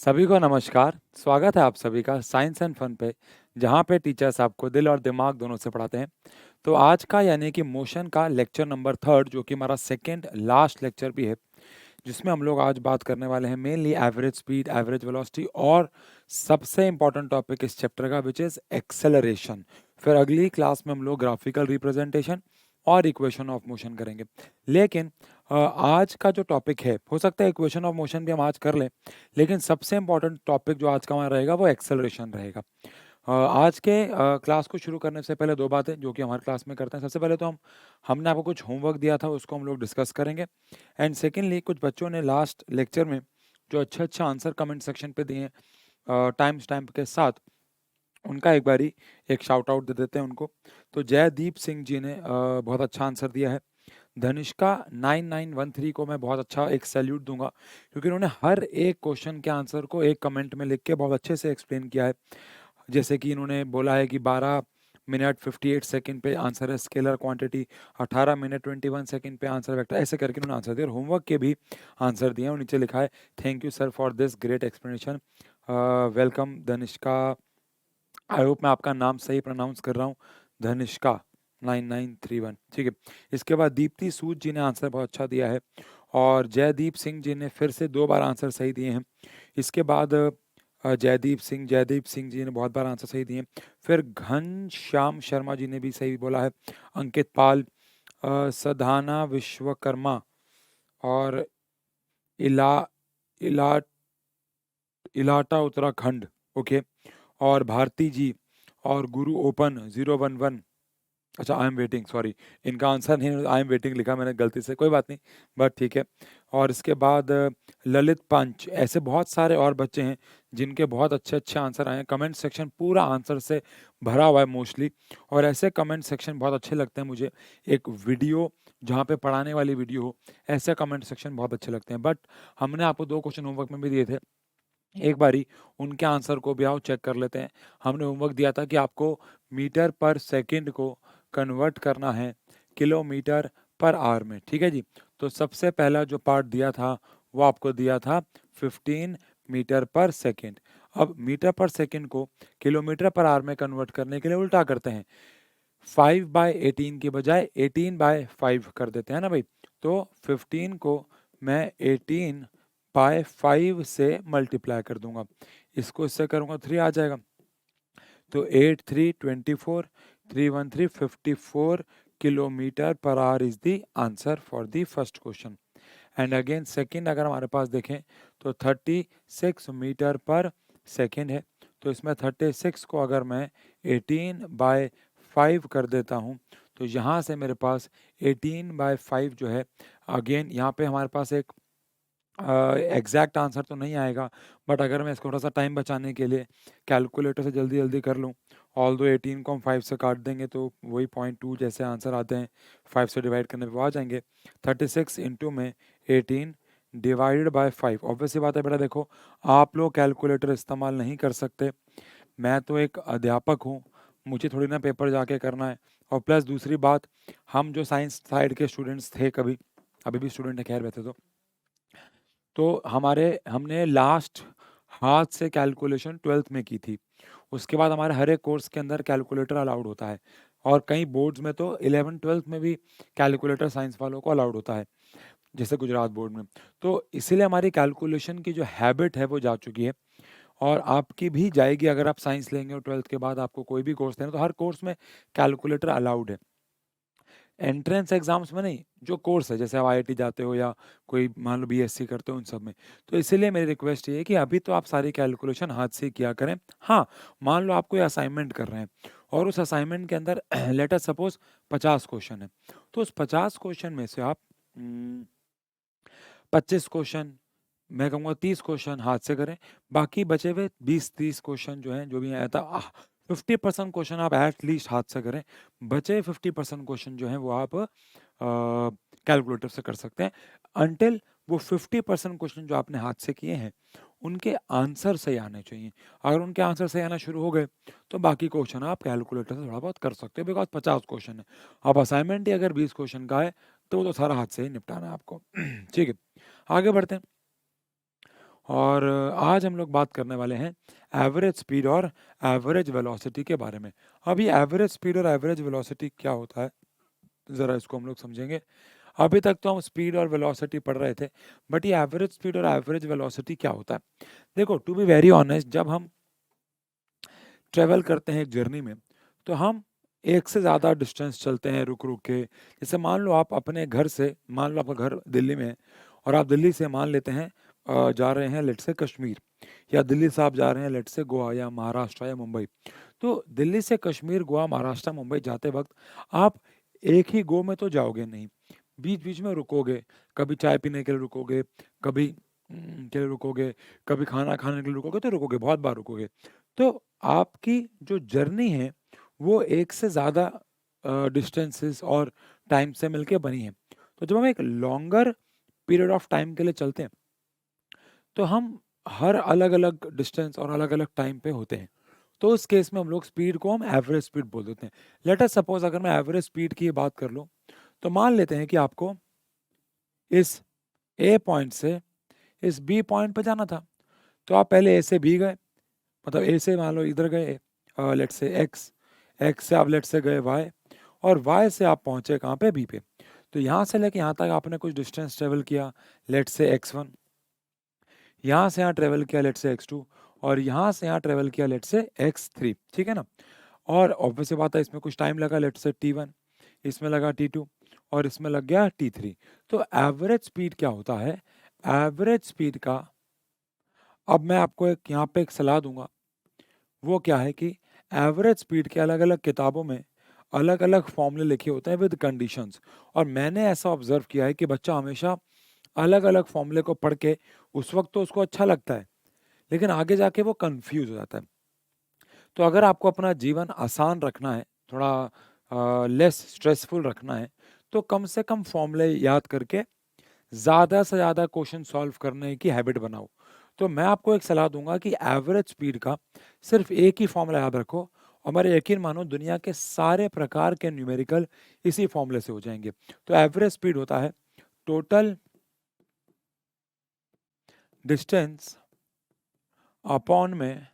सभी को नमस्कार। स्वागत है आप सभी का साइंस एंड फन पे, जहाँ पे टीचर्स आपको दिल और दिमाग दोनों से पढ़ाते हैं। तो आज का यानी कि मोशन का लेक्चर नंबर 3 जो कि हमारा सेकंड लास्ट लेक्चर भी है, जिसमें हम लोग आज बात करने वाले हैं mainly average speed, average velocity और सबसे इम्पोर्टेंट टॉपिक इस चैप्टर का विच इज़ एक्सेलरेशन। फिर अगली क्लास में हम लोग ग्राफिकल रिप्रेजेंटेशन और इक्वेशन ऑफ मोशन करेंगे। लेकिन आज का जो टॉपिक है, हो सकता है इक्वेशन ऑफ मोशन भी हम आज कर लें, लेकिन सबसे इम्पोर्टेंट टॉपिक जो आज का हमारा रहेगा वो एक्सेलरेशन रहेगा। आज के क्लास को शुरू करने से पहले दो बातें जो कि हमारे क्लास में करते हैं। सबसे पहले तो हमने आपको कुछ होमवर्क दिया था, उसको हम लोग डिस्कस करेंगे। एंड सेकेंडली, कुछ बच्चों ने लास्ट लेक्चर में जो अच्छे आंसर कमेंट सेक्शन पे दिए हैं टाइम स्टैम्प के साथ, उनका एक बारी एक शाउट आउट दे देते हैं उनको। तो जयदीप सिंह जी ने बहुत अच्छा आंसर दिया है। धनिष्का 9913 को मैं बहुत अच्छा एक सैल्यूट दूंगा, क्योंकि उन्होंने हर एक क्वेश्चन के आंसर को एक कमेंट में लिख के बहुत अच्छे से एक्सप्लेन किया है। जैसे कि इन्होंने बोला है कि 12 मिनट 58 सेकंड पे आंसर है स्केलर क्वांटिटी, 18 मिनट 21 सेकंड पे आंसर वेक्टर, ऐसे करके उन्होंने आंसर दिया और होमवर्क के भी आंसर दिए हैं। और नीचे लिखा है thank you sir for this great explanation, welcome Dhanishka. I hope मैं आपका नाम सही प्रोनाउंस कर रहा हूँ, धनिष्का 9931। ठीक है। इसके बाद दीप्ति सूद जी ने आंसर बहुत अच्छा दिया है और जयदीप सिंह जी ने फिर से 2 बार आंसर सही दिए हैं। इसके बाद जयदीप सिंह जी ने बहुत बार आंसर सही दिए हैं। फिर घनश्याम शर्मा जी ने भी सही बोला है। अंकित पाल, सधाना विश्वकर्मा और इला इला इलाटा उत्तराखंड, ओके। और भारती जी और गुरु ओपन 011, अच्छा आई एम वेटिंग, सॉरी इनका आंसर नहीं, आई एम वेटिंग लिखा मैंने गलती से, कोई बात नहीं, बट ठीक है। और इसके बाद ललित पंच, ऐसे बहुत सारे और बच्चे हैं जिनके बहुत अच्छे आंसर आए हैं। कमेंट सेक्शन पूरा आंसर से भरा हुआ है मोस्टली, और ऐसे कमेंट सेक्शन बहुत अच्छे लगते हैं मुझे। एक वीडियो जहाँ पे पढ़ाने वाली वीडियो हो, ऐसे कमेंट सेक्शन बहुत अच्छे लगते हैं। बट हमने आपको 2 क्वेश्चन होमवर्क में भी दिए थे, एक बारी उनके आंसर को भी आओ चेक कर लेते हैं। हमने होमवर्क दिया था कि आपको मीटर पर सेकंड को कन्वर्ट करना है किलोमीटर पर आवर में, ठीक है जी। तो सबसे पहला जो पार्ट दिया था वो आपको दिया था 15 मीटर पर सेकंड। अब मीटर पर सेकंड को किलोमीटर पर आवर में कन्वर्ट करने के लिए उल्टा करते हैं, 5/18 की बजाय 18/5 कर देते हैं ना भाई। तो 15 को मैं 18/5 से मल्टीप्लाई कर दूंगा, इसको इससे करूंगा 3 आ जाएगा। तो 8 3 24, 3 1 3 54 kilometre per hour is the answer for the first question. And again second अगर हमारे पास देखें तो 36 मीटर पर सेकंड है। तो इसमें 36 को अगर मैं 18/5 कर देता हूँ, तो यहाँ से मेरे पास 18/5 जो है, अगेन यहाँ पे हमारे पास एक एग्जैक्ट आंसर तो नहीं आएगा, बट अगर मैं इसको थोड़ा सा टाइम बचाने के लिए कैलकुलेटर से जल्दी जल्दी कर लूँ, ऑल दो 18 को हम 5 से काट देंगे तो वही 0.2 जैसे आंसर आते हैं, 5 से डिवाइड करने पे वो आ जाएंगे। 36 इंटू में 18 डिवाइडेड बाय 5, ऑब्वियसली बात है बेटा, देखो आप लोग कैलकुलेटर इस्तेमाल नहीं कर सकते, मैं तो एक अध्यापक हूँ, मुझे थोड़ी ना पेपर जाके करना है। और प्लस दूसरी बात, हम जो साइंस साइड के स्टूडेंट्स थे, कभी अभी भी स्टूडेंट है खैर वैसे तो हमने लास्ट हाथ से कैलकुलेशन 12th में की थी। उसके बाद हमारे हर एक कोर्स के अंदर कैलकुलेटर अलाउड होता है, और कई बोर्ड्स में तो 11 12th में भी कैलकुलेटर साइंस वालों को अलाउड होता है, जैसे गुजरात बोर्ड में। तो इसीलिए हमारी कैलकुलेशन की जो हैबिट है वो जा चुकी है, और आपकी भी जाएगी अगर आप साइंस लेंगे और 12th के बाद आपको कोई भी कोर्स लेना, तो हर कोर्स में कैलकुलेटर अलाउड है। एंट्रेंस एग्जाम्स में नहीं, जो कोर्स है, जैसे आप आईआईटी जाते हो या कोई मान लो बीएससी करते हो, उन सब में। तो इसीलिए मेरी रिक्वेस्ट ये है कि अभी तो आप सारी कैलकुलेशन हाथ से किया करें। हाँ, मान लो आप कोई असाइनमेंट कर रहे हैं और उस असाइनमेंट के अंदर लेटर सपोज 50 क्वेश्चन है, तो उस 50 क्वेश्चन में से आप 25 क्वेश्चन, मैं कहूँगा 30 क्वेश्चन हाथ से करें, बाकी बचे हुए 20-30 क्वेश्चन जो हैं, जो भी है, 50% क्वेश्चन आप एट लीस्ट हाथ से करें, बचे 50% क्वेश्चन जो हैं वो आप कैलकुलेटर से कर सकते हैं, अनटिल वो 50% क्वेश्चन जो आपने हाथ से किए हैं उनके आंसर सही आने चाहिए। अगर उनके आंसर सही आना शुरू हो गए तो बाकी क्वेश्चन आप कैलकुलेटर से थोड़ा बहुत कर सकते हो, बिकॉज 50 क्वेश्चन है। अब असाइनमेंट ही अगर 20 क्वेश्चन का है तो वो तो सारा हाथ से ही निपटाना है आपको। ठीक है, आगे बढ़ते हैं। और आज हम लोग बात करने वाले हैं एवरेज स्पीड और एवरेज वेलोसिटी के बारे में। अब ये एवरेज स्पीड और एवरेज वेलोसिटी क्या होता है, ज़रा इसको हम लोग समझेंगे। अभी तक तो हम स्पीड और वेलोसिटी पढ़ रहे थे, बट ये एवरेज स्पीड और एवरेज वेलोसिटी क्या होता है? देखो, टू बी वेरी ऑनेस्ट, जब हम ट्रेवल करते हैं एक जर्नी में, तो हम एक से ज़्यादा डिस्टेंस चलते हैं रुक रुक के। जैसे मान लो आप अपने घर से, मान लो आपका घर दिल्ली में है और आप दिल्ली से मान लेते हैं जा रहे हैं लेट से कश्मीर, या दिल्ली से आप जा रहे हैं लेट से गोवा या महाराष्ट्र या मुंबई। तो दिल्ली से कश्मीर, गोवा, महाराष्ट्र, मुंबई जाते वक्त आप एक ही गो में तो जाओगे नहीं, बीच बीच में रुकोगे। कभी चाय पीने के लिए रुकोगे, कभी के लिए रुकोगे, कभी खाना खाने के लिए रुकोगे, तो रुकोगे, बहुत बार रुकोगे। तो आपकी जो जर्नी है वो एक से ज़्यादा डिस्टेंसेस और टाइम से मिलके बनी है। तो जब हम एक लॉन्गर पीरियड ऑफ टाइम के लिए चलते हैं, तो हम हर अलग अलग डिस्टेंस और अलग अलग टाइम पे होते हैं। तो उस केस में हम लोग स्पीड को हम एवरेज स्पीड बोल देते हैं। लेट अस सपोज, अगर मैं एवरेज स्पीड की बात कर लूँ, तो मान लेते हैं कि आपको इस ए पॉइंट से इस बी पॉइंट पे जाना था। तो आप पहले ए से बी गए, मतलब ए से मान लो इधर गए, लेट से एक्स, एक्स से आप लेट से गए वाई, और वाई से आप पहुंचे कहाँ पे, बी पे। तो यहाँ से लेके यहाँ तक आपने कुछ डिस्टेंस ट्रेवल किया, लेट से x1, यहाँ से यहाँ ट्रेवल किया लेट से x2, और यहाँ से यहाँ ट्रेवल किया लेट से x3, ठीक है ना। और ऑब्वियस सी बात है, इसमें कुछ टाइम लगा, लेट से t1, इसमें लगा t2, और इसमें लग गया t3। तो एवरेज स्पीड क्या होता है? एवरेज स्पीड का, अब मैं आपको एक यहाँ पे एक सलाह दूंगा, वो क्या है कि एवरेज स्पीड के अलग अलग किताबों में अलग अलग फॉर्मूले लिखे होते हैं विद कंडीशंस। और मैंने ऐसा ऑब्जर्व किया है कि बच्चा हमेशा अलग अलग फॉर्मूले को पढ़ के उस वक्त तो उसको अच्छा लगता है, लेकिन आगे जाके वो कंफ्यूज हो जाता है। तो अगर आपको अपना जीवन आसान रखना है, थोड़ा लेस स्ट्रेसफुल रखना है, तो कम से कम फॉर्मूले याद करके ज़्यादा से ज़्यादा क्वेश्चन सॉल्व करने की हैबिट बनाओ। तो मैं आपको एक सलाह दूंगा कि एवरेज स्पीड का सिर्फ एक ही फॉर्मूला याद रखो, और मेरे यकीन मानो दुनिया के सारे प्रकार के न्यूमेरिकल इसी फॉर्मूले से हो जाएंगे। तो एवरेज स्पीड होता है टोटल डिस्टेंस अपॉन में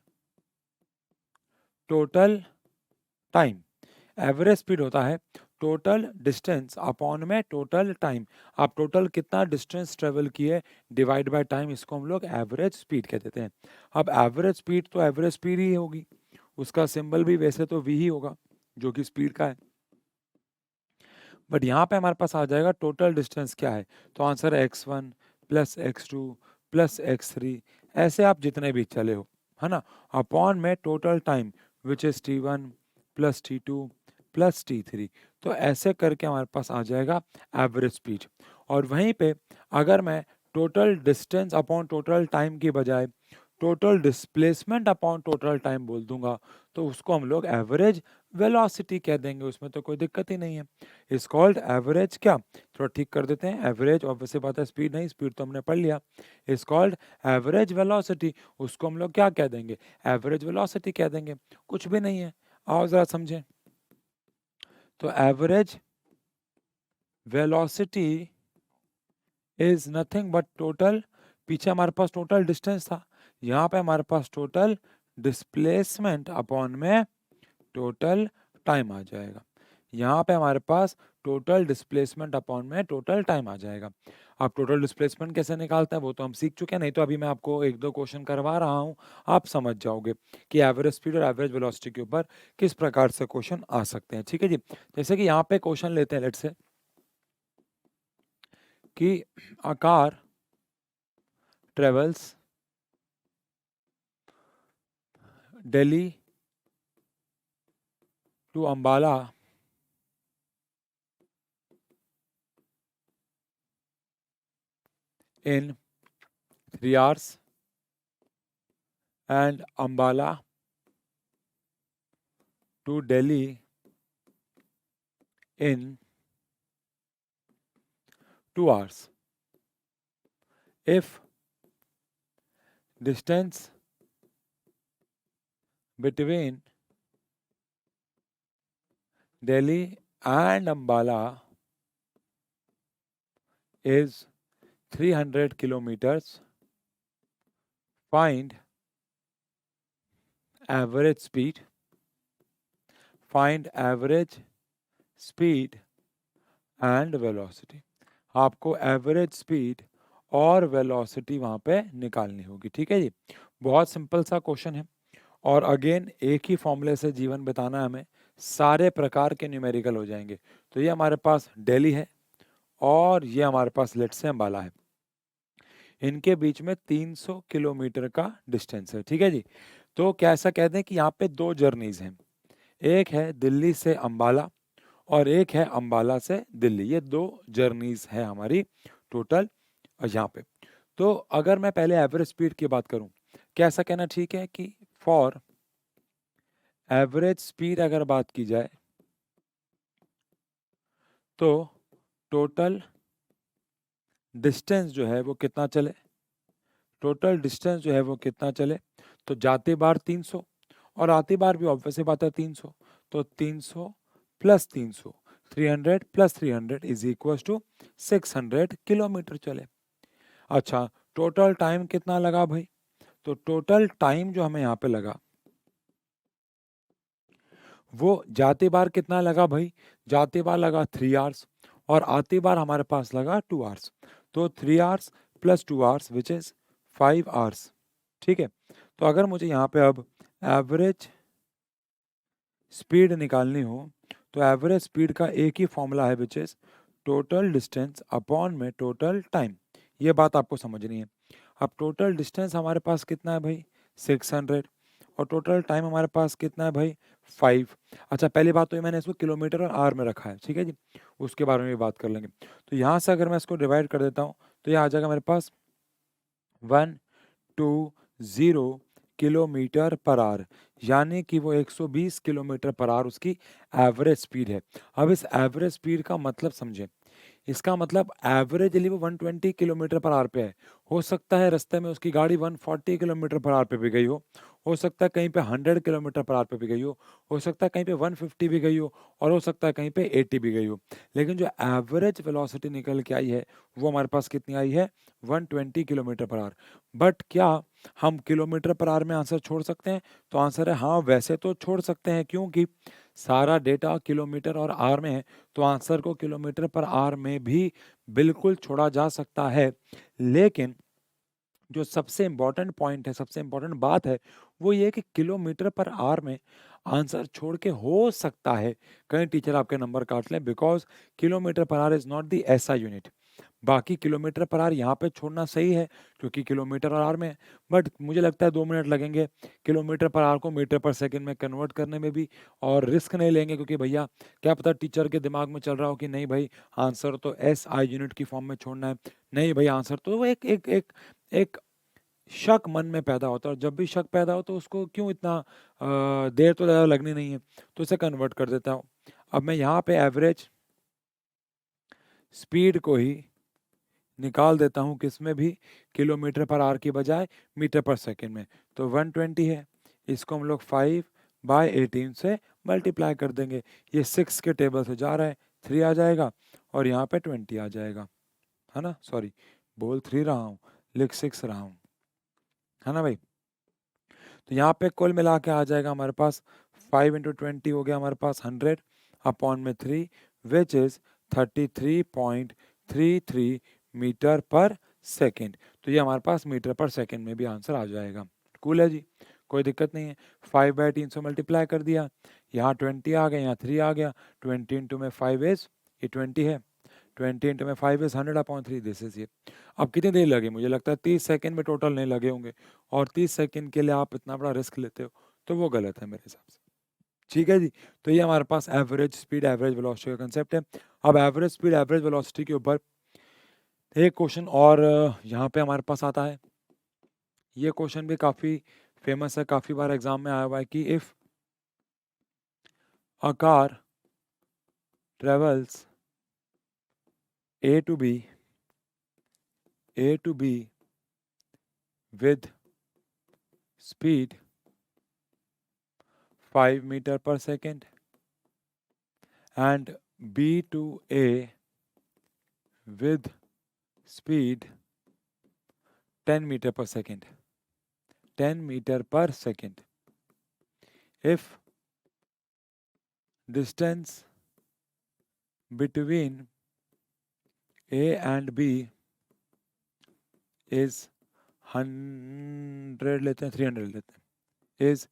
टोटल टाइम। एवरेज स्पीड होता है टोटल डिस्टेंस अपॉन में टोटल टाइम। आप टोटल कितना डिस्टेंस ट्रेवल किए डिवाइड बाय टाइम, इसको हम लोग एवरेज स्पीड कह देते हैं। अब एवरेज स्पीड तो एवरेज स्पीड ही होगी, उसका सिंबल भी वैसे तो वी ही होगा जो कि स्पीड का है। बट यहाँ पे हमारे पास आ जाएगा टोटल डिस्टेंस क्या है, तो आंसर है x1 plus x2 plus x3, ऐसे आप जितने भी चले हो, है ना, अपॉन में total time which is t1 plus t2 plus t3। तो ऐसे करके हमारे पास आ जाएगा एवरेज स्पीड। और वहीं पे अगर मैं total distance upon total time की बजाय total displacement upon total time बोल दूंगा, तो उसको हम लोग एवरेज वेलोसिटी कह देंगे, उसमें तो कोई दिक्कत ही नहीं है। इज कॉल्ड एवरेज, क्या, थोड़ा ठीक कर देते हैं, एवरेज, ऑब्वियसली बात है स्पीड नहीं, स्पीड तो हमने पढ़ लिया। इज कॉल्ड एवरेज वेलोसिटी, उसको हम लोग क्या कह देंगे, एवरेज वेलोसिटी कह देंगे। कुछ भी नहीं है, आओ जरा समझें। तो average velocity is nothing but total, पीछे हमारे पास टोटल डिस्टेंस था, यहाँ पे हमारे पास टोटल डिस्प्लेसमेंट अपॉन में टोटल टाइम आ जाएगा। यहाँ पे हमारे पास टोटल डिस्प्लेसमेंट अपॉन में टोटल टाइम आ जाएगा। अब टोटल डिस्प्लेसमेंट कैसे निकालते हैं वो तो हम सीख चुके हैं, नहीं तो अभी मैं आपको एक दो क्वेश्चन करवा रहा हूँ, आप समझ जाओगे कि एवरेज स्पीड और एवरेज वेलोसिटी के ऊपर किस प्रकार से क्वेश्चन आ सकते हैं। ठीक है जी, जैसे कि यहाँ पे क्वेश्चन लेते हैं, लेट्स से कि a car travels Delhi to Ambala in 3 hours and Ambala to Delhi in 2 hours. If distance between Delhi and Ambala is 300 kilometers, find average speed, find average speed and velocity. आपको average speed और velocity वहां पे निकालनी होगी। ठीक है जी, बहुत simple सा क्वेश्चन है। और अगेन एक ही फॉर्मूले से जीवन बिताना है हमें, सारे प्रकार के न्यूमेरिकल हो जाएंगे। तो ये हमारे पास दिल्ली है और ये हमारे पास लेट से अंबाला है, इनके बीच में 300 किलोमीटर का डिस्टेंस है। ठीक है जी, तो कैसा कहते हैं कि यहाँ पे दो जर्नीज हैं, एक है दिल्ली से अंबाला और एक है अंबाला से दिल्ली। ये दो जर्नीज है हमारी टोटल यहाँ पे। तो अगर मैं पहले एवरेज स्पीड की बात करूं, कैसा कहना ठीक है कि फॉर एवरेज स्पीड अगर बात की जाए तो टोटल डिस्टेंस जो है वो कितना चले, टोटल डिस्टेंस जो है वो कितना चले, तो जाते बार 300 और आती बार भी ऑब्वियस सी बात है 300, तो 300 plus 300, 300 plus 300 is equal to 600 kilometre चले। अच्छा, टोटल टाइम कितना लगा भाई, तो टोटल टाइम जो हमें यहाँ पे लगा वो जाते बार कितना लगा भाई, जाते बार लगा 3 आवर्स और आते बार हमारे पास लगा 2 आवर्स। तो 3 hours plus 2 hours which is 5 hours. ठीक है, तो अगर मुझे यहाँ पे अब एवरेज स्पीड निकालनी हो तो एवरेज स्पीड का एक ही फॉर्मूला है which is total distance upon में टोटल टाइम। ये बात आपको समझनी है। अब टोटल डिस्टेंस हमारे पास कितना है भाई 600 और टोटल टाइम हमारे पास कितना है भाई 5। अच्छा, पहली बात तो ये मैंने इसको किलोमीटर और आवर में रखा है। ठीक है जी, उसके बारे में भी बात कर लेंगे। तो यहाँ से अगर मैं इसको डिवाइड कर देता हूँ तो ये आ जाएगा मेरे पास 120 किलोमीटर पर आवर, यानी कि वो 120 किलोमीटर पर आवर उसकी एवरेज स्पीड है। अब इस एवरेज स्पीड का मतलब समझें, इसका मतलब एवरेजली वो 120 किलोमीटर पर आवर पे है। हो सकता है रास्ते में उसकी गाड़ी 140 किलोमीटर पर आवर पे भी गई हो सकता है कहीं पे 100 किलोमीटर पर आवर पे भी गई हो सकता है कहीं पे 150 भी गई हो और हो सकता है कहीं पे 80 भी गई हो। लेकिन जो एवरेज वेलोसिटी निकल के आई है वो हमारे पास कितनी आई है 120 किलोमीटर पर आवर। बट क्या हम किलोमीटर पर आवर में आंसर छोड़ सकते हैं, तो आंसर है हाँ, वैसे तो छोड़ सकते हैं क्योंकि सारा डेटा किलोमीटर और आवर में है, तो आंसर को किलोमीटर पर आवर में भी बिल्कुल छोड़ा जा सकता है। लेकिन जो सबसे इम्पोर्टेंट पॉइंट है, सबसे इम्पोर्टेंट बात है वो ये कि किलोमीटर पर आवर में आंसर छोड़ के हो सकता है कई टीचर आपके नंबर काट लें, because kilometre per hour is not the SI unit. बाकी किलोमीटर पर आवर यहाँ पे छोड़ना सही है क्योंकि किलोमीटर और आवर में है। बट मुझे लगता है 2 मिनट लगेंगे किलोमीटर पर आवर को मीटर पर सेकंड में कन्वर्ट करने में भी, और रिस्क नहीं लेंगे क्योंकि भैया क्या पता टीचर के दिमाग में चल रहा हो कि नहीं भाई आंसर तो एस आई यूनिट की फॉर्म में छोड़ना है। नहीं भाई, आंसर तो वो एक शक मन में पैदा होता है और जब भी शक पैदा हो तो उसको क्यों इतना देर तो ज़्यादा लगनी नहीं है, तो इसे कन्वर्ट कर देता हूँ। अब मैं यहाँ पे एवरेज स्पीड को ही निकाल देता हूँ किसमें भी, किलोमीटर पर आवर की बजाय मीटर पर सेकंड में। तो 120 है, इसको हम लोग 5/18 से मल्टीप्लाई कर देंगे। ये 6 के टेबल से जा रहा है, 3 आ जाएगा और यहाँ पे 20 आ जाएगा, है ना। सॉरी, बोल 3 रहा हूँ, लिख 6 रहा हूँ, है ना भाई। तो यहाँ पे कुल मिला के आ जाएगा हमारे पास 5 × 20 हो गया हमारे पास 100 अपॉन में 3 विच इज 33.33 मीटर पर सेकेंड। तो ये हमारे पास मीटर पर सेकेंड में भी आंसर आ जाएगा। कूल है जी, कोई दिक्कत नहीं है। 5/3 से मल्टीप्लाई कर दिया, यहाँ 20 आ गया, यहाँ 3 आ गया। 20 इंटू में 5 इज, ये 20 है, 20 इंटू में 5 इज 100/3, दिस इज ये। अब कितनी देर लगी, मुझे लगता है 30 सेकंड में टोटल नहीं लगे होंगे, और 30 सेकंड के लिए आप इतना बड़ा रिस्क लेते हो तो वो गलत है मेरे हिसाब से। ठीक है जी, तो ये हमारे पास एवरेज स्पीड एवरेज वेलोसिटी का कंसेप्ट है। अब एवरेज स्पीड एवरेज वेलोसिटी के ऊपर एक क्वेश्चन और यहाँ पे हमारे पास आता है। ये क्वेश्चन भी काफ़ी फेमस है, काफ़ी बार एग्जाम में आया हुआ है कि if a car travels A to B with speed 5 meter per second and B to A with speed 10 meter per second. 10 meter per second. If distance between A and B is 100 लेते हैं, 300 लेते हैं, is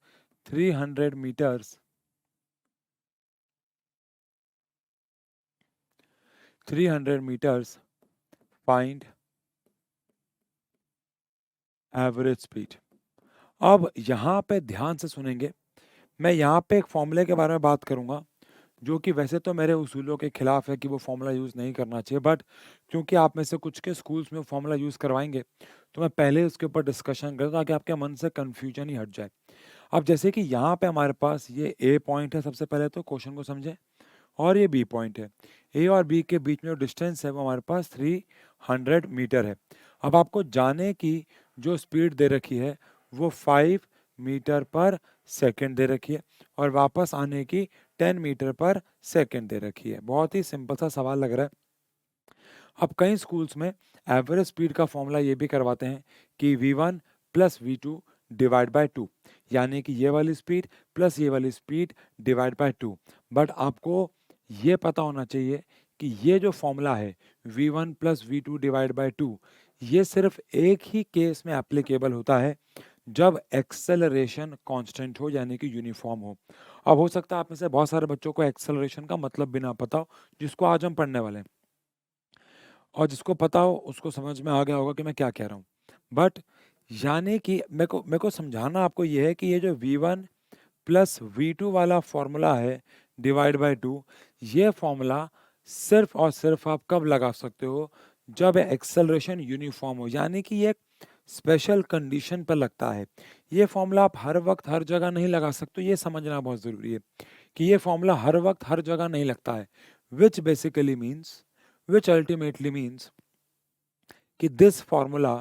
300 meters, 300 meters, find average speed. अब यहाँ पे ध्यान से सुनेंगे, मैं यहाँ पे एक फॉर्मूले के बारे में बात करूँगा जो कि वैसे तो मेरे उसूलों के खिलाफ है कि वो फॉर्मूला यूज़ नहीं करना चाहिए, बट क्योंकि आप में से कुछ के स्कूल्स में फॉर्मूला यूज़ करवाएंगे तो मैं पहले उसके ऊपर डिस्कशन करूँ ताकि आपके मन से कन्फ्यूजन ही हट जाए। अब जैसे कि यहाँ पे हमारे पास ये ए पॉइंट है, सबसे पहले तो क्वेश्चन को समझें, और ये बी पॉइंट है। ए और बी के बीच में जो डिस्टेंस है वो हमारे पास 300 मीटर है। अब आपको जाने की जो स्पीड दे रखी है वो 5 मीटर पर सेकंड दे रखी है और वापस आने की 10 मीटर पर सेकंड दे रखी है। बहुत ही सिंपल सा सवाल लग रहा है। अब कई स्कूल्स में एवरेज स्पीड का फॉर्मूला ये भी करवाते हैं कि v1 plus v2 divide by 2, यानी कि ये वाली स्पीड प्लस ये वाली स्पीड डिवाइड बाय 2। बट आपको ये पता होना चाहिए कि ये जो फॉर्मूला है v1 plus v2 divide by 2, ये सिर्फ एक ही केस में एप्लीकेबल होता है जब एक्सेलरेशन कांस्टेंट हो, यानी कि यूनिफॉर्म हो। अब हो सकता है आप में से बहुत सारे बच्चों को एक्सेलरेशन का मतलब भी ना पता हो, जिसको आज हम पढ़ने वाले हैं, और जिसको पता हो उसको समझ में आ गया होगा कि मैं क्या कह रहा हूँ। बट यानी कि मेरे को समझाना आपको ये है कि ये जो v1 प्लस v2 वाला फॉर्मूला है डिवाइड बाय 2, ये फॉर्मूला सिर्फ और सिर्फ आप कब लगा सकते हो, जब एक्सेलरेशन यूनिफॉर्म हो, यानी कि ये स्पेशल कंडीशन पर लगता है। ये फॉर्मूला आप हर वक्त हर जगह नहीं लगा सकते, ये समझना बहुत ज़रूरी है कि ये फॉर्मूला हर वक्त हर जगह नहीं लगता है, which ultimately means कि this formula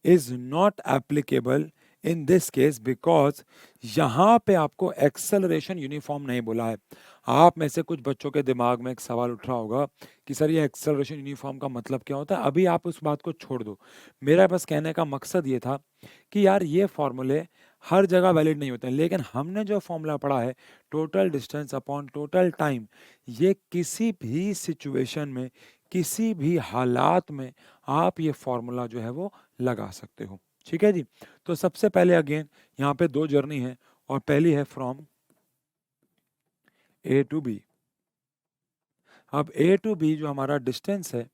is not applicable in this case because यहाँ पे आपको एक्सेलरेशन यूनिफॉर्म नहीं बोला है। आप में से कुछ बच्चों के दिमाग में एक सवाल उठ रहा होगा कि सर ये एक्सेलरेशन यूनिफॉर्म का मतलब क्या होता है। अभी आप उस बात को छोड़ दो, मेरा बस कहने का मकसद ये था कि यार ये फॉर्मूले हर जगह वैलिड नहीं होते हैं, लेकिन हमने जो फॉर्मूला पढ़ा है total distance upon total time, ये किसी भी सिचुएशन में किसी भी हालात में आप ये फॉर्मूला जो है वो लगा सकते हो। ठीक है जी। तो सबसे पहले अगेन यहाँ पे दो जर्नी है और पहली है फ्रॉम ए टू बी। अब ए टू बी जो हमारा डिस्टेंस है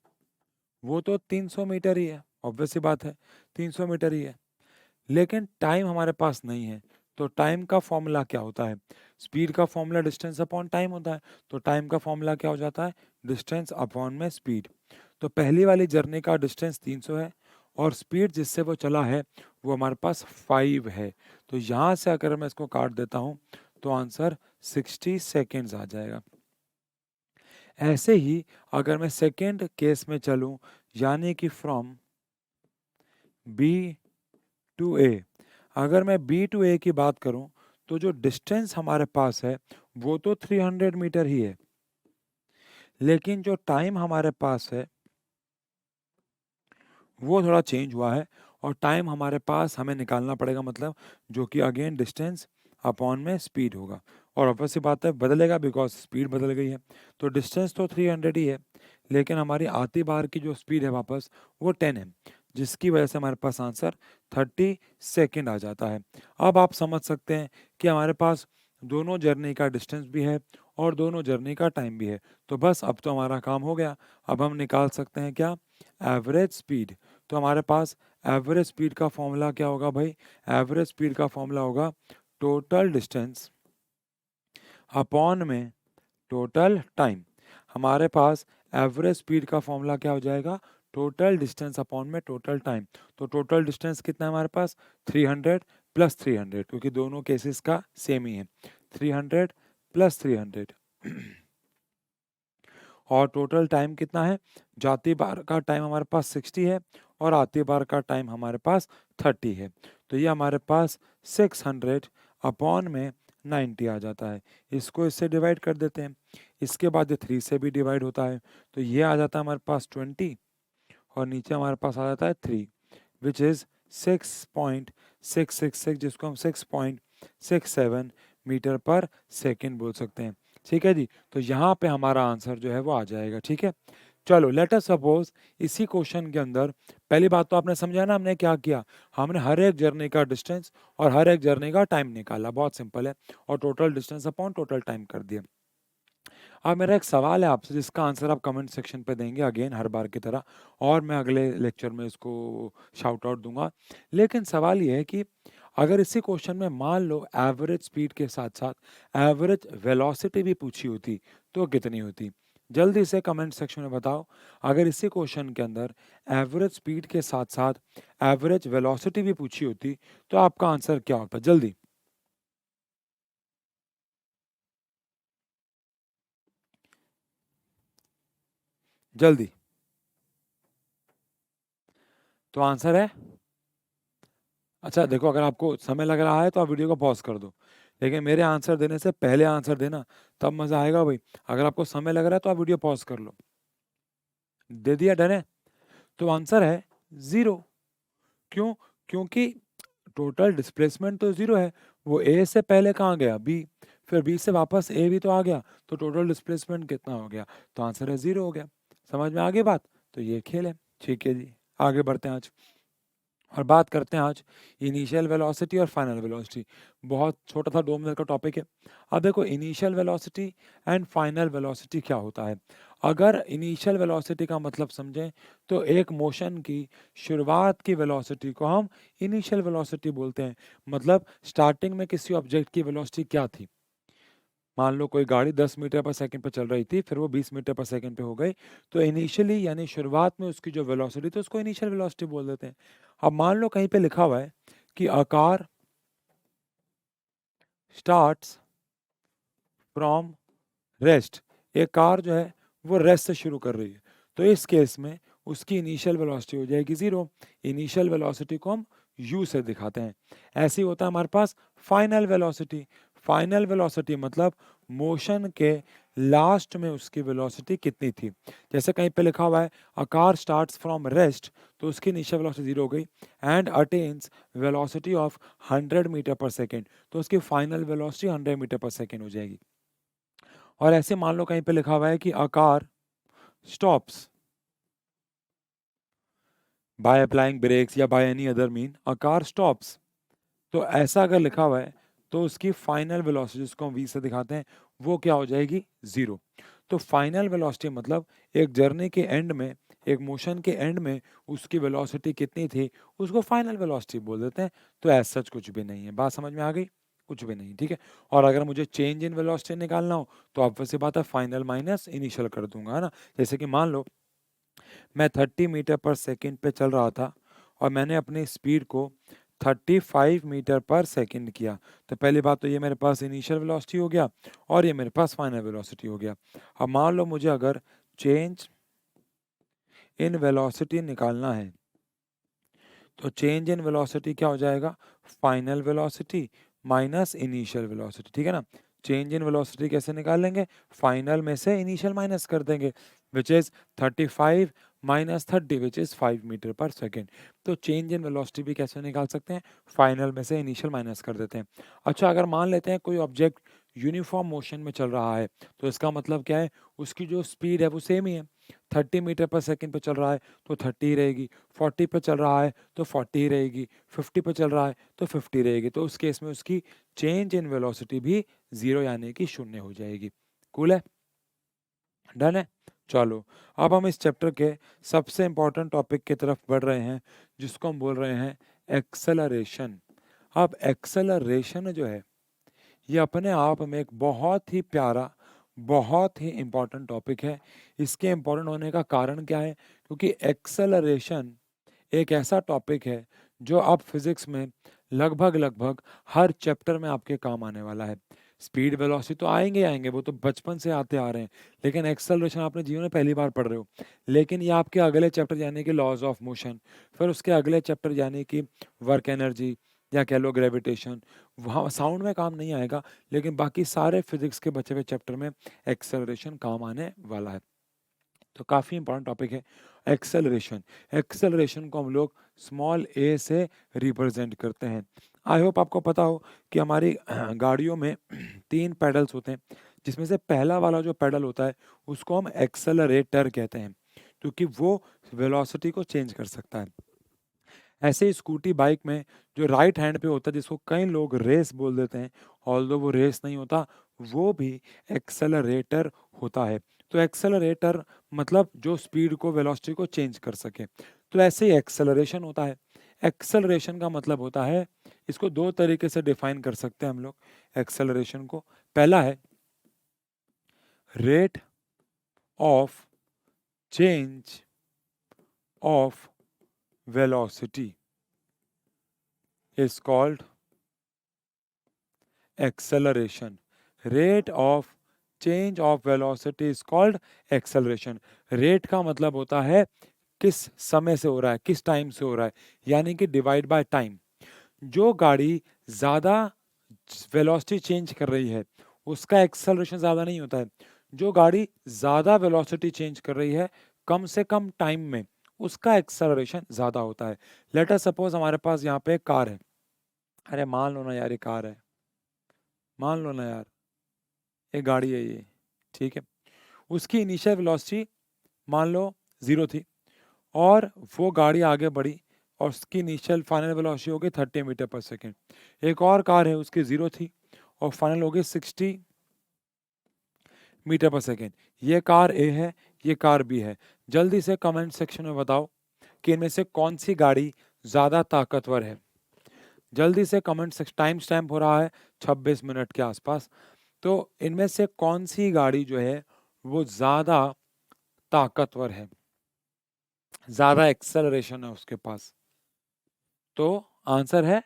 वो तो 300 मीटर ही है, ऑब्वियस सी बात है 300 मीटर ही है, लेकिन टाइम हमारे पास नहीं है। तो टाइम का फॉर्मूला क्या होता है, स्पीड का फॉर्मूला डिस्टेंस अपॉन टाइम होता है, तो टाइम का फॉर्मूला क्या हो जाता है, डिस्टेंस अपॉन में स्पीड। तो पहली वाली जर्नी का डिस्टेंस 300 है और स्पीड जिससे वो चला है वो हमारे पास 5 है। तो यहाँ से अगर मैं इसको काट देता हूँ तो आंसर 60 सेकेंड्स आ जाएगा। ऐसे ही अगर मैं सेकेंड केस में चलूँ, यानी कि फ्रॉम बी टू ए, अगर मैं बी टू ए की बात करूं तो जो डिस्टेंस हमारे पास है वो तो 300 मीटर ही है, लेकिन जो टाइम हमारे पास है वो थोड़ा चेंज हुआ है और टाइम हमारे पास हमें निकालना पड़ेगा, मतलब जो कि अगेन डिस्टेंस अपॉन में स्पीड होगा। और ऑब्वियस सी बात है बदलेगा बिकॉज स्पीड बदल गई है। तो डिस्टेंस तो 300 ही है, लेकिन हमारी आती बार की जो स्पीड है वापस वो 10 है, जिसकी वजह से हमारे पास आंसर 30 सेकेंड आ जाता है। अब आप समझ सकते हैं कि हमारे पास दोनों जर्नी का डिस्टेंस भी है और दोनों जर्नी का टाइम भी है। तो बस अब तो हमारा काम हो गया। अब हम निकाल सकते हैं क्या, एवरेज स्पीड। तो हमारे पास एवरेज स्पीड का फॉर्मूला क्या होगा भाई, एवरेज स्पीड का फॉर्मूला होगा टोटल डिस्टेंस अपॉन में टोटल टाइम। हमारे पास एवरेज स्पीड का फॉर्मूला क्या हो जाएगा, टोटल डिस्टेंस अपॉन में टोटल टाइम। तो टोटल डिस्टेंस कितना है हमारे पास, 300 प्लस 300, क्योंकि दोनों केसेस का सेम ही है, 300 प्लस 300 और टोटल टाइम कितना है, जाती बार का टाइम हमारे पास 60 है और आती बार का टाइम हमारे पास 30 है। तो ये हमारे पास 600 अपॉन में 90 आ जाता है। इसको इससे डिवाइड कर देते हैं, इसके बाद ये 3 से भी डिवाइड होता है, तो ये आ जाता है हमारे पास 20 और नीचे हमारे पास आ जाता है 3, विच इज़ 666 जिसको हम 6.67 मीटर पर सेकेंड बोल सकते हैं। ठीक है जी, तो यहाँ पे हमारा आंसर जो है वो आ जाएगा। ठीक है, चलो लेट अस सपोज इसी क्वेश्चन के अंदर पहली बात तो आपने समझा ना हमने क्या किया, हमने हर एक जर्नी का डिस्टेंस और हर एक जर्नी का टाइम निकाला, बहुत सिंपल है, और total distance upon total time कर दिया। अब मेरा एक सवाल है आपसे जिसका आंसर आप कमेंट सेक्शन पे देंगे अगेन हर बार की तरह, और मैं अगले लेक्चर में इसको शाउट आउट दूंगा। लेकिन सवाल ये है कि अगर इसी क्वेश्चन में मान लो एवरेज स्पीड के साथ साथ एवरेज वेलोसिटी भी पूछी होती तो कितनी होती? जल्दी से कमेंट सेक्शन में बताओ। अगर इसी क्वेश्चन के अंदर एवरेज स्पीड के साथ साथ एवरेज वेलोसिटी भी पूछी होती तो आपका आंसर क्या होता? जल्दी जल्दी। तो आंसर है, अच्छा देखो, अगर आपको समय लग रहा है तो आप वीडियो को पॉज कर दो, लेकिन मेरे आंसर देने से पहले आंसर देना, तब मजा आएगा भाई। अगर आपको समय लग रहा है तो आप वीडियो पॉज कर लो। दे दिया, डन है? तो आंसर है जीरो। क्यों? क्योंकि टोटल डिस्प्लेसमेंट तो जीरो है, वो ए से पहले कहाँ गया? बी, फिर बी से वापस ए भी तो आ गया, तो टोटल डिस्प्लेसमेंट कितना हो गया? तो आंसर है जीरो हो गया। समझ में आ गई बात? तो ये खेल है। ठीक है जी, आगे बढ़ते हैं आज और बात करते हैं आज इनिशियल वेलोसिटी और फाइनल वेलोसिटी। बहुत छोटा था 2 मिनट का टॉपिक है। अब देखो initial velocity and final velocity क्या होता है। अगर इनिशियल वेलोसिटी का मतलब समझें तो एक मोशन की शुरुआत की वेलोसिटी को हम इनिशियल वेलोसिटी बोलते हैं। मतलब स्टार्टिंग में किसी ऑब्जेक्ट की वेलोसिटी क्या थी। मान लो कोई गाड़ी 10 मीटर पर सेकंड पे चल रही थी, फिर वो 20 मीटर पर सेकंड पे हो गई, तो इनिशियली यानी शुरुआत में उसकी जो वेलोसिटी थी उसको इनिशियल वेलोसिटी बोल देते हैं। अब मान लो कहीं पे लिखा हुआ है कि a car starts from rest, एक कार जो है वो रेस्ट से शुरू कर रही है, तो इस केस में उसकी इनिशियल वेलोसिटी हो जाएगी जीरो। इनिशियल वेलोसिटी को हम यू से दिखाते हैं। ऐसे ही होता है हमारे पास फाइनल वेलोसिटी। फाइनल वेलोसिटी मतलब मोशन के लास्ट में उसकी वेलोसिटी कितनी थी। जैसे कहीं पे लिखा हुआ है a car starts from rest, तो उसकी इनिशियल वेलोसिटी जीरो हो गई, and attains velocity of 100 metre पर सेकेंड, तो उसकी फाइनल वेलोसिटी 100 मीटर पर सेकेंड हो जाएगी। और ऐसे मान लो कहीं पे लिखा हुआ है कि a car stops by applying brakes या by any other mean a car stops, तो ऐसा अगर लिखा हुआ है तो उसकी फाइनल वेलोसिटी जिसको हम वी से दिखाते हैं वो क्या हो जाएगी? जीरो। तो फाइनल वेलोसिटी मतलब एक जर्नी के एंड में, एक मोशन के एंड में उसकी वेलोसिटी कितनी थी उसको फाइनल वेलोसिटी बोल देते हैं। तो ऐसा सच कुछ भी नहीं है। बात समझ में आ गई? कुछ भी नहीं। ठीक है, और अगर मुझे चेंज इन वेलोसिटी निकालना हो तो आप वैसे बात है फाइनल माइनस इनिशियल कर दूंगा, है ना। जैसे कि मान लो मैं 30 मीटर पर सेकंड पे चल रहा था और मैंने अपनी स्पीड को 35 मीटर पर सेकंड किया, तो पहली बात तो ये मेरे पास इनिशियल वेलोसिटी हो गया और ये मेरे पास फाइनल वेलोसिटी हो गया। अब मान लो मुझे अगर चेंज इन वेलोसिटी निकालना है तो चेंज इन वेलोसिटी क्या हो जाएगा? Final velocity minus initial velocity. ठीक है ना। चेंज इन वेलोसिटी कैसे निकालेंगे? फाइनल में से इनिशियल माइनस कर देंगे, which is 35 minus 30 which is 5 metre पर सेकेंड। तो चेंज इन वेलोसिटी भी कैसे निकाल सकते हैं? फाइनल में से इनिशियल माइनस कर देते हैं। अच्छा, अगर मान लेते हैं कोई ऑब्जेक्ट यूनिफॉर्म मोशन में चल रहा है, तो इसका मतलब क्या है? उसकी जो स्पीड है वो सेम ही है। 30 मीटर पर सेकेंड पे चल रहा है तो 30 ही रहेगी, 40 पे चल रहा है तो 40 ही रहेगी, 50 पे चल रहा है तो 50 रहेगी। तो उस केस में उसकी चेंज इन वेलोसिटी भी जीरो यानी कि शून्य हो जाएगी। कूल है? डन है? चलो, अब हम इस चैप्टर के सबसे इंपॉर्टेंट टॉपिक की तरफ बढ़ रहे हैं जिसको हम बोल रहे हैं एक्सेलरेशन। अब एक्सेलरेशन जो है ये अपने आप में एक बहुत ही प्यारा, बहुत ही इम्पोर्टेंट टॉपिक है। इसके इम्पोर्टेंट होने का कारण क्या है? क्योंकि एक्सेलरेशन एक ऐसा टॉपिक है जो अब फिजिक्स में लगभग लगभग हर चैप्टर में आपके काम आने वाला है। स्पीड वेलोसिटी तो आएंगे आएंगे, वो तो बचपन से आते आ रहे हैं, लेकिन एक्सेलरेशन आपने जीवन में पहली बार पढ़ रहे हो। लेकिन ये आपके अगले चैप्टर यानी कि लॉज ऑफ मोशन, फिर उसके अगले चैप्टर यानी कि वर्क एनर्जी या कह लो ग्रेविटेशन, वहाँ साउंड में काम नहीं आएगा, लेकिन बाकी सारे फिजिक्स के बचे हुए चैप्टर में एक्सेलरेशन काम आने वाला है। तो काफ़ी इंपॉर्टेंट टॉपिक है एक्सेलरेशन। एक्सेलरेशन को हम लोग स्मॉल ए से रिप्रेजेंट करते हैं। आई होप आपको पता हो कि हमारी गाड़ियों में 3 पेडल्स होते हैं, जिसमें से पहला वाला जो पेडल होता है उसको हम एक्सेलरेटर कहते हैं, क्योंकि वो वेलोसिटी को चेंज कर सकता है। ऐसे ही स्कूटी बाइक में जो राइट हैंड पे होता है, जिसको कई लोग रेस बोल देते हैं, ऑल्दो वो रेस नहीं होता, वो भी एक्सेलरेटर होता है। तो एक्सेलरेटर मतलब जो स्पीड को, वेलोसिटी को चेंज कर सके। तो ऐसे ही एक्सेलरेशन होता है। एक्सेलरेशन का मतलब होता है, इसको 2 तरीके से डिफाइन कर सकते हैं हम लोग एक्सेलरेशन को। पहला है rate of change of velocity is called acceleration. Rate of change of velocity is called acceleration. Rate का मतलब होता है किस समय से हो रहा है, किस टाइम से हो रहा है, यानी कि डिवाइड बाय टाइम। जो गाड़ी ज़्यादा वेलोसिटी चेंज कर रही है उसका एक्सेलरेशन ज़्यादा नहीं होता है। जो गाड़ी ज़्यादा वेलोसिटी चेंज कर रही है कम से कम टाइम में, उसका एक्सेलरेशन ज़्यादा होता है। लेट अस सपोज हमारे पास यहाँ पे एक कार है। अरे मान लो ना यार, ये कार है, मान लो ना यार, एक गाड़ी है ये, ठीक है। उसकी इनिशियल वेलोसिटी मान लो 0 थी, और वो गाड़ी आगे बढ़ी और उसकी इनिशियल फाइनल वेलोसिटी हो गई 30 मीटर पर सेकेंड। एक और कार है, उसकी 0 थी और फाइनल हो गई 60 मीटर पर सेकेंड। ये कार ए है, ये कार बी है। जल्दी से कमेंट सेक्शन में बताओ कि इनमें से कौन सी गाड़ी ज़्यादा ताकतवर है। जल्दी से कमेंट सेक्शन, टाइम स्टैम्प हो रहा है 26 मिनट के आसपास। तो इनमें से कौन सी गाड़ी जो है वो ज़्यादा ताकतवर है, ज़्यादा एक्सेलरेशन है उसके पास। तो आंसर है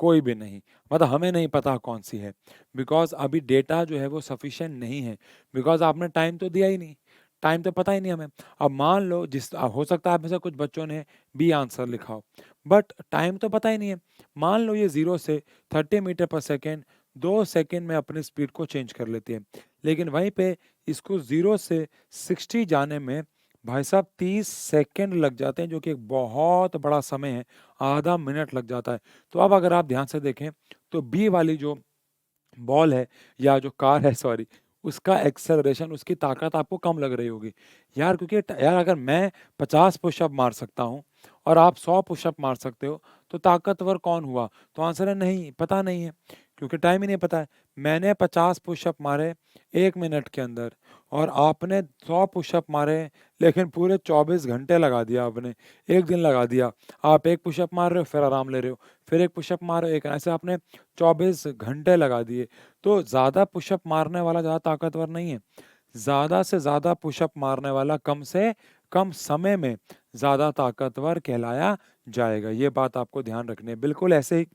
कोई भी नहीं। मतलब हमें नहीं पता कौन सी है, बिकॉज अभी डेटा जो है वो सफिशिएंट नहीं है, बिकॉज आपने टाइम तो दिया ही नहीं, टाइम तो पता ही नहीं हमें। अब मान लो हो सकता है आप में से कुछ बच्चों ने बी आंसर लिखा हो, बट टाइम तो पता ही नहीं है। मान लो ये 0 से 30 मीटर पर सेकेंड 2 सेकेंड में अपनी स्पीड को चेंज कर लेती है, लेकिन वहीं पे इसको 0 से 60 जाने में भाई साहब 30 सेकेंड लग जाते हैं, जो कि एक बहुत बड़ा समय है, आधा मिनट लग जाता है। तो अब अगर आप ध्यान से देखें तो बी वाली जो बॉल है या जो कार है, सॉरी, उसका एक्सेलरेशन, उसकी ताकत आपको कम लग रही होगी यार, क्योंकि यार अगर मैं 50 पुशअप मार सकता हूँ और आप 100 पुशअप मार सकते हो, तो ताकतवर कौन हुआ? तो आंसर है नहीं, पता नहीं है, क्योंकि टाइम ही नहीं पता है। मैंने 50 पुशअप मारे 1 मिनट के अंदर और आपने 100 पुशअप मारे, लेकिन पूरे 24 घंटे लगा दिया आपने, एक दिन लगा दिया। आप एक पुशअप मार रहे हो, फिर आराम ले रहे हो, फिर एक पुशअप मार रहे हो, एक, ऐसे आपने 24 घंटे लगा दिए। तो ज़्यादा पुशअप मारने वाला ज़्यादा ताकतवर नहीं है, ज़्यादा से ज़्यादा पुशअप मारने वाला कम से कम समय में ज़्यादा ताकतवर कहलाया जाएगा। ये बात आपको ध्यान रखनी है। बिल्कुल ऐसे ही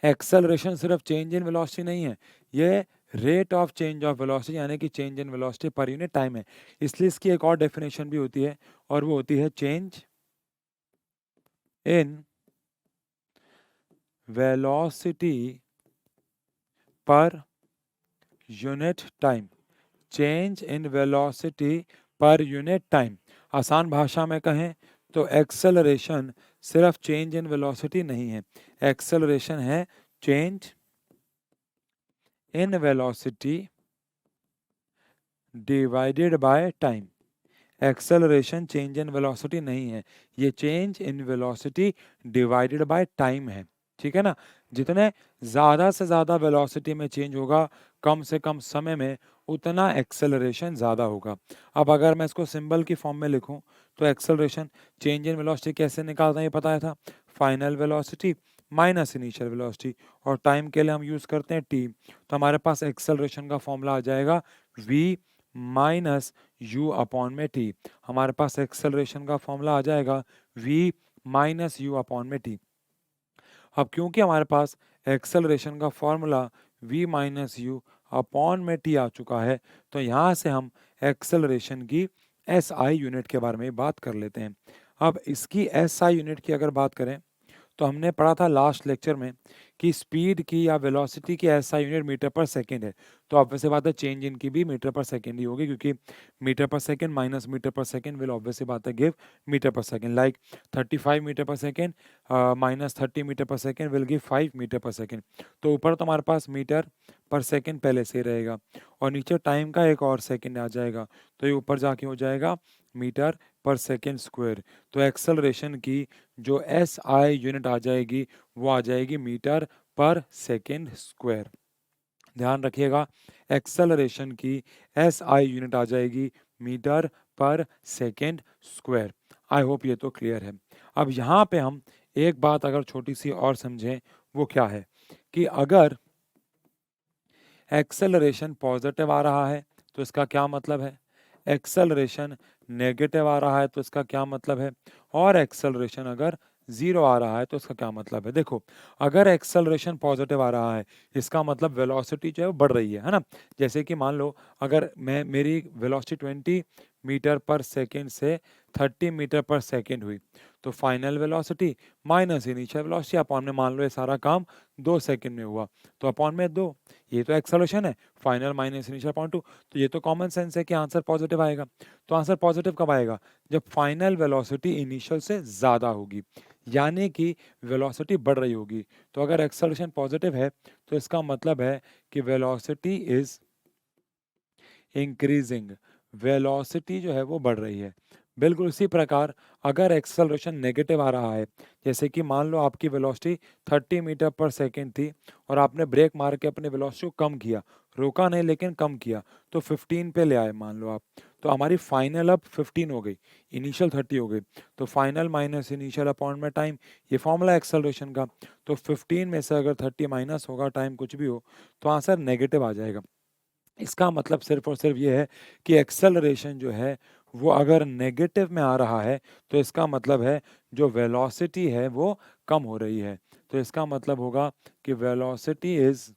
एक्सेलरेशन सिर्फ चेंज इन वेलोसिटी नहीं है, ये rate of change of velocity यानी कि change in velocity per unit time है। इसलिए इसकी एक और डेफिनेशन भी होती है, और वो होती है change in velocity per unit time. Change in velocity per unit time. आसान भाषा में कहें तो एक्सेलरेशन सिर्फ चेंज इन वेलोसिटी नहीं है, एक्सेलरेशन है change in velocity divided by time. Acceleration change in velocity नहीं है, ये change in velocity divided by time है। ठीक है ना? जितने ज़्यादा से ज़्यादा वेलोसिटी में चेंज होगा कम से कम समय में, उतना एक्सेलरेशन ज़्यादा होगा। अब अगर मैं इसको सिंबल की फॉर्म में लिखूं तो एक्सेलरेशन चेंज इन वेलोसिटी कैसे निकालते हैं ये पता था, final velocity minus initial velocity, और टाइम के लिए हम यूज़ करते हैं टी। तो हमारे पास एक्सेलरेशन का फॉर्मूला आ जाएगा v माइनस यू अपॉन में टी। हमारे पास एक्सेलरेशन का फॉर्मूला आ जाएगा v माइनस यू अपॉन में टी। अब क्योंकि हमारे पास एक्सेलरेशन का formula v minus you upon में टी आ चुका है, तो यहाँ से हम एक्सेलरेशन की एस आई यूनिट के बारे में बात कर लेते हैं। अब इसकी एस आई यूनिट की अगर बात करें तो हमने पढ़ा था लास्ट लेक्चर में कि स्पीड की या वेलोसिटी की ऐसा यूनिट मीटर पर सेकंड है। तो ऑब्वियस सी बात है चेंज इनकी भी मीटर पर सेकंड ही होगी, क्योंकि मीटर पर सेकंड माइनस मीटर पर सेकंड विल ऑब्वियस सी बात है गिव मीटर पर सेकंड। लाइक 35 मीटर पर सेकंड माइनस 30 मीटर पर सेकंड विल गिव 5 मीटर पर सेकंड। तो ऊपर तो हमारे पास मीटर पर सेकंड पहले से ही रहेगा और नीचे टाइम का एक और सेकंड आ जाएगा, तो ये ऊपर जाके हो जाएगा मीटर पर सेकंड स्क्वायर। तो एक्सेलरेशन की जो एस आई यूनिट आ जाएगी वो आ जाएगी मीटर पर सेकंड स्क्वायर। ध्यान रखिएगा, एक्सेलरेशन की एस आई यूनिट आ जाएगी मीटर पर सेकंड स्क्वायर। आई होप ये तो क्लियर है। अब यहाँ पे हम एक बात अगर छोटी सी और समझें, वो क्या है कि अगर एक्सेलरेशन पॉजिटिव आ रहा है तो इसका क्या मतलब है, एक्सेलरेशन नेगेटिव आ रहा है तो इसका क्या मतलब है, और एक्सेलरेशन अगर जीरो आ रहा है तो इसका क्या मतलब है। देखो, अगर एक्सेलरेशन पॉजिटिव आ रहा है इसका मतलब वेलोसिटी जो है वो बढ़ रही है ना। जैसे कि मान लो अगर मेरी वेलोसिटी 20 मीटर पर सेकेंड से 30 मीटर पर सेकेंड हुई, तो final velocity minus initial velocity upon में, मान लो ये सारा काम 2 सेकेंड में हुआ तो अपॉन में 2, ये तो एक्सेलरेशन है, फाइनल माइनस इनिशियल अपॉन 2। तो ये तो कॉमन सेंस है कि आंसर पॉजिटिव आएगा। तो आंसर पॉजिटिव कब आएगा, जब फाइनल वेलोसिटी इनिशियल से ज़्यादा होगी, यानी कि वेलोसिटी बढ़ रही होगी। तो अगर एक्सेलरेशन पॉजिटिव है तो इसका मतलब है कि वेलोसिटी इज इंक्रीजिंग, वेलोसिटी जो है वो बढ़ रही है। बिल्कुल इसी प्रकार अगर एक्सेलरेशन नेगेटिव आ रहा है, जैसे कि मान लो आपकी वेलोसिटी 30 मीटर पर सेकेंड थी और आपने ब्रेक मार के अपनी वेलोसिटी को कम किया, रोका नहीं लेकिन कम किया, तो 15 पे ले आए मान लो आप, तो हमारी फाइनल अब 15 हो गई, इनिशियल 30 हो गई। तो फाइनल माइनस इनिशियल अपॉन में टाइम, ये फॉर्मूला एक्सेलरेशन का। तो 15 में से अगर 30 माइनस होगा, टाइम कुछ भी हो, तो आंसर नेगेटिव आ जाएगा। इसका मतलब सिर्फ और सिर्फ ये है कि एक्सेलरेशन जो है वो अगर नेगेटिव में आ रहा है तो इसका मतलब है जो वेलोसिटी है वो कम हो रही है। तो इसका मतलब होगा कि वेलोसिटी इज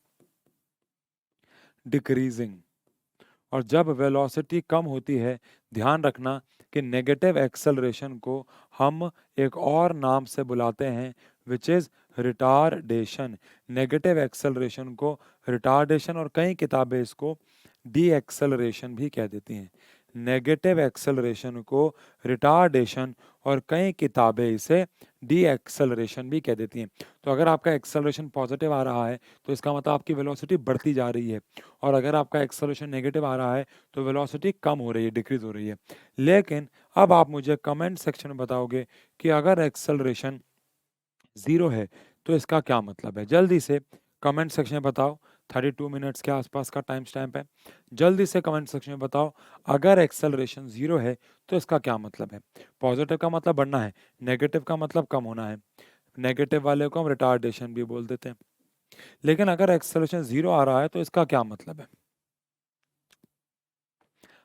डिक्रीजिंग। और जब वेलोसिटी कम होती है, ध्यान रखना कि नेगेटिव एक्सेलरेशन को हम एक और नाम से बुलाते हैं, which is retardation. Negative acceleration को रिटार्डेशन, और कई किताबें इसको डी एक्सेलरेशन भी कह देती हैं। नेगेटिव एक्सेलरेशन को रिटार्डेशन और कई किताबें इसे डी एक्सेलरेशन भी कह देती हैं। तो अगर आपका एक्सेलरेशन पॉजिटिव आ रहा है तो इसका मतलब आपकी वेलोसिटी बढ़ती जा रही है, और अगर आपका एक्सेलरेशन नेगेटिव आ रहा है तो वेलोसिटी कम हो रही है, डिक्रीज हो रही है। लेकिन अब आप मुझे कमेंट सेक्शन में बताओगे कि अगर एक्सेलरेशन जीरो है तो इसका क्या मतलब है। जल्दी से कमेंट सेक्शन में बताओ, 32 मिनट्स के आसपास का टाइम स्टैम्प है। जल्दी से कमेंट सेक्शन में बताओ, अगर एक्सेलरेशन जीरो है तो इसका क्या मतलब है। पॉजिटिव का मतलब बढ़ना है, नेगेटिव का मतलब कम होना है। नेगेटिव वाले को हम रिटार्डेशन भी बोल देते हैं। लेकिन अगर एक्सेलरेशन जीरो आ रहा है तो इसका क्या मतलब है।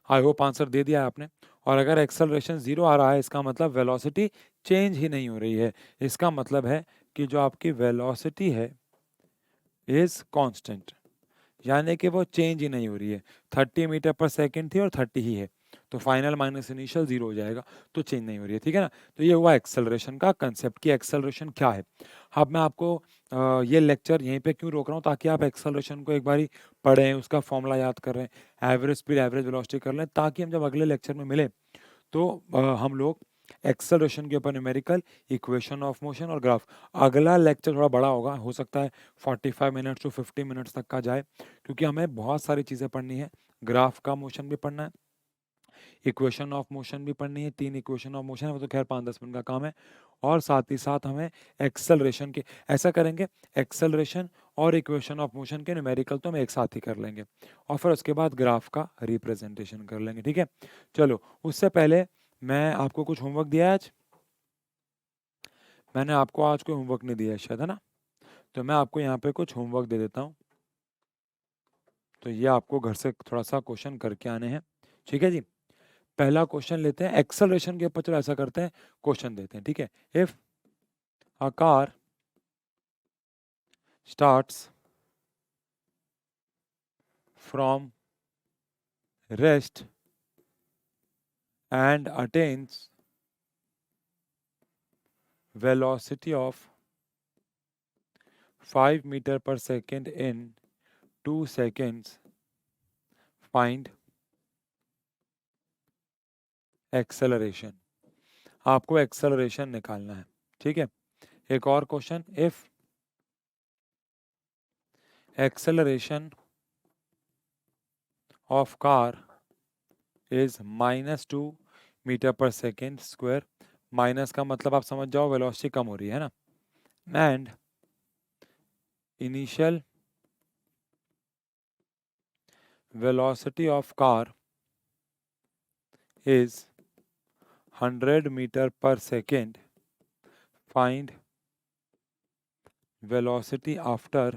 आई होप आंसर दे दिया है आपने। और अगर एक्सेलरेशन जीरो आ रहा है इसका मतलब वेलोसिटी चेंज ही नहीं हो रही है। इसका मतलब है कि जो आपकी वेलोसिटी है इज कांस्टेंट, यानी कि वो चेंज ही नहीं हो रही है। 30 मीटर पर सेकंड थी और 30 ही है, तो फाइनल माइनस इनिशियल जीरो हो जाएगा, तो चेंज नहीं हो रही है। ठीक है ना। तो ये हुआ एक्सेलरेशन का कंसेप्ट कि एक्सेलरेशन क्या है। अब मैं आपको ये लेक्चर यहीं पे क्यों रोक रहा हूँ, ताकि आप एक्सेलरेशन को एक बारी पढ़ें, उसका फॉर्मूला याद कर रहे हैं, एवरेज स्पीड एवरेज वेलोसिटी कर लें, ताकि हम जब अगले लेक्चर में मिले तो हम लोग एक्सेलरेशन के ऊपर न्यूमेरिकल, इक्वेशन ऑफ मोशन और ग्राफ। अगला लेक्चर थोड़ा बड़ा होगा, हो सकता है 45 मिनट्स टू 50 मिनट्स तक का जाए, क्योंकि हमें बहुत सारी चीज़ें पढ़नी है। ग्राफ का मोशन भी पढ़ना है, इक्वेशन ऑफ मोशन भी पढ़नी है, 3 इक्वेशन ऑफ मोशन है, वो तो खैर 5-10 मिनट का काम है। और साथ ही साथ हमें एक्सेलरेशन के, ऐसा करेंगे एक्सेलरेशन और इक्वेशन ऑफ मोशन के न्यूमेरिकल तो हम एक साथ ही कर लेंगे, और फिर उसके बाद ग्राफ का रिप्रेजेंटेशन कर लेंगे। ठीक है, चलो उससे पहले मैं आपको कुछ होमवर्क दिया है आज। मैंने आपको आज कोई होमवर्क नहीं दिया है शायद, है ना। तो मैं आपको यहाँ पे कुछ होमवर्क दे देता हूँ, तो ये आपको घर से थोड़ा सा क्वेश्चन करके आने हैं। ठीक है जी। पहला क्वेश्चन लेते हैं एक्सेलरेशन के ऊपर, चलो ऐसा करते हैं क्वेश्चन देते हैं। ठीक है, if a car starts from rest and attains velocity of 5 metre पर second in 2 seconds, find acceleration. आपको एक्सेलरेशन निकालना है, ठीक है। एक और question, if acceleration of car is -2 metre पर सेकेंड स्क्वायर, माइनस का मतलब आप समझ जाओ वेलोसिटी कम हो रही है ना, and initial velocity of car is 100 meter per second, find velocity after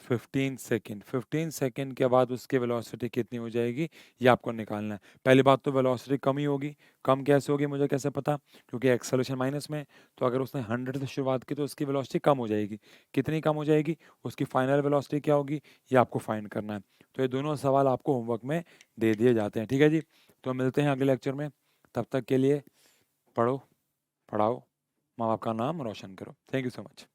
15 second. 15 second के बाद उसकी वेलोसिटी कितनी हो जाएगी, ये आपको निकालना है। पहली बात तो वेलोसिटी कम ही होगी। कम कैसे होगी मुझे कैसे पता, क्योंकि एक्सेलरेशन माइनस में, तो अगर उसने 100 से शुरुआत की तो उसकी वेलोसिटी कम हो जाएगी। कितनी कम हो जाएगी, उसकी फाइनल वेलोसिटी क्या होगी, ये आपको फाइंड करना है। तो ये दोनों सवाल आपको होमवर्क में दे दिए जाते हैं, ठीक है जी। तो मिलते हैं अगले लेक्चर में, तब तक के लिए पढ़ो, पढ़ाओ, माँ बाप का नाम रोशन करो। Thank you so much.